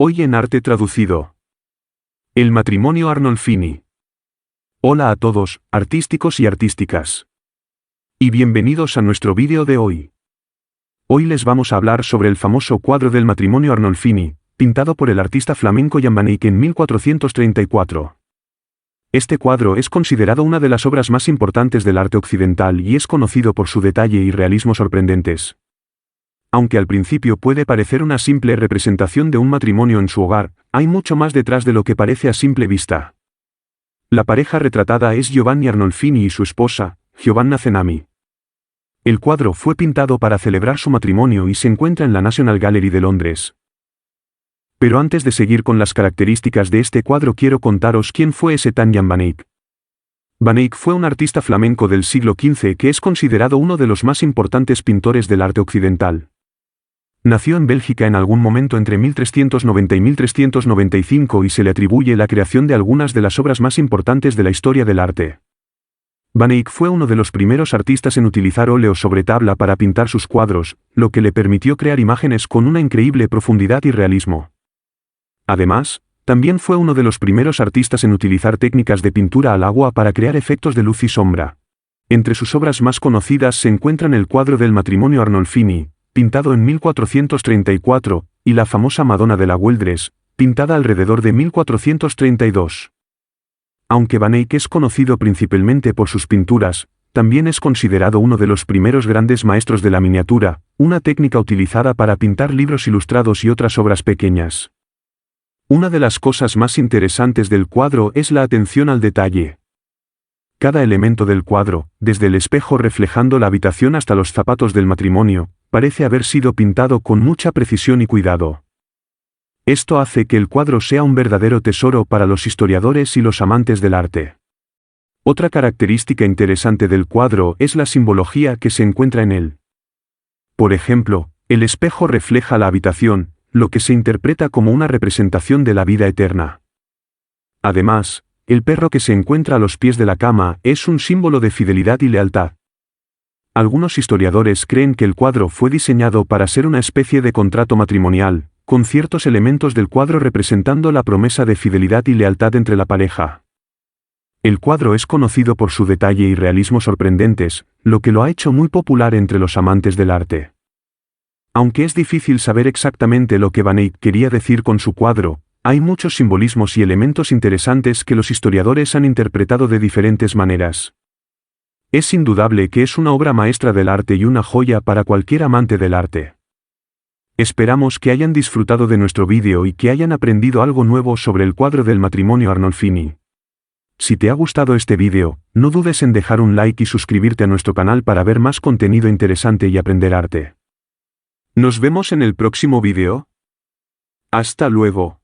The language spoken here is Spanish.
Hoy en Arte Traducido. El matrimonio Arnolfini. Hola a todos, artísticos y artísticas. Y bienvenidos a nuestro vídeo de hoy. Hoy les vamos a hablar sobre el famoso cuadro del matrimonio Arnolfini, pintado por el artista flamenco Jan van Eyck en 1434. Este cuadro es considerado una de las obras más importantes del arte occidental y es conocido por su detalle y realismo sorprendentes. Aunque al principio puede parecer una simple representación de un matrimonio en su hogar, hay mucho más detrás de lo que parece a simple vista. La pareja retratada es Giovanni Arnolfini y su esposa, Giovanna Cenami. El cuadro fue pintado para celebrar su matrimonio y se encuentra en la National Gallery de Londres. Pero antes de seguir con las características de este cuadro quiero contaros quién fue ese tan Jan van Eyck. Van Eyck fue un artista flamenco del siglo XV que es considerado uno de los más importantes pintores del arte occidental. Nació en Bélgica en algún momento entre 1390 y 1395 y se le atribuye la creación de algunas de las obras más importantes de la historia del arte. Van Eyck fue uno de los primeros artistas en utilizar óleo sobre tabla para pintar sus cuadros, lo que le permitió crear imágenes con una increíble profundidad y realismo. Además, también fue uno de los primeros artistas en utilizar técnicas de pintura al agua para crear efectos de luz y sombra. Entre sus obras más conocidas se encuentran el cuadro del matrimonio Arnolfini, pintado en 1434, y la famosa Madonna de la Güeldres, pintada alrededor de 1432. Aunque Van Eyck es conocido principalmente por sus pinturas, también es considerado uno de los primeros grandes maestros de la miniatura, una técnica utilizada para pintar libros ilustrados y otras obras pequeñas. Una de las cosas más interesantes del cuadro es la atención al detalle. Cada elemento del cuadro, desde el espejo reflejando la habitación hasta los zapatos del matrimonio, parece haber sido pintado con mucha precisión y cuidado. Esto hace que el cuadro sea un verdadero tesoro para los historiadores y los amantes del arte. Otra característica interesante del cuadro es la simbología que se encuentra en él. Por ejemplo, el espejo refleja la habitación, lo que se interpreta como una representación de la vida eterna. Además, el perro que se encuentra a los pies de la cama es un símbolo de fidelidad y lealtad. Algunos historiadores creen que el cuadro fue diseñado para ser una especie de contrato matrimonial, con ciertos elementos del cuadro representando la promesa de fidelidad y lealtad entre la pareja. El cuadro es conocido por su detalle y realismo sorprendentes, lo que lo ha hecho muy popular entre los amantes del arte. Aunque es difícil saber exactamente lo que Van Eyck quería decir con su cuadro, hay muchos simbolismos y elementos interesantes que los historiadores han interpretado de diferentes maneras. Es indudable que es una obra maestra del arte y una joya para cualquier amante del arte. Esperamos que hayan disfrutado de nuestro vídeo y que hayan aprendido algo nuevo sobre el cuadro del matrimonio Arnolfini. Si te ha gustado este vídeo, no dudes en dejar un like y suscribirte a nuestro canal para ver más contenido interesante y aprender arte. Nos vemos en el próximo vídeo. Hasta luego.